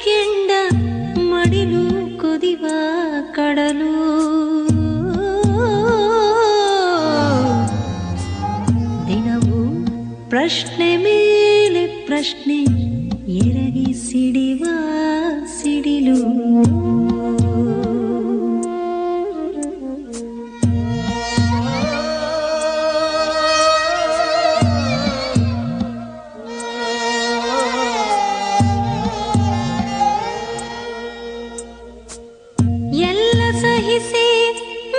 ಕೆಂಡ ಮಡಿಲು ಕುದಿವ ಕಡಲು ದಿನವೂ ಪ್ರಶ್ನೆ ಮೇಲೆ ಪ್ರಶ್ನೆ ಎರಗಿ ಸಿಡಿವ ಸಿಡಿಲು ಎಲ್ಲ ಸಹಿಸಿ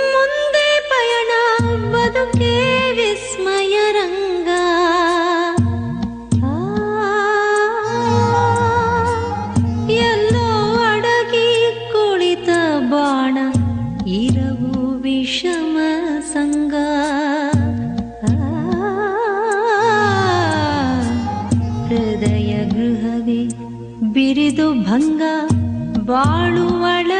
ಮುಂದೆ ಪಯಣ ಬದುಕೆ ವಿಸ್ಮಯ ರಂಗ ಎಲ್ಲೋ ಅಡಗಿ ಕುಳಿತ ಬಾಣ ಇರವು ವಿಷಮ ಸಂಗ ಹೃದಯ ಗೃಹವೇ ಬಿರಿದು ಭಂಗ ಬಾಳುವಳ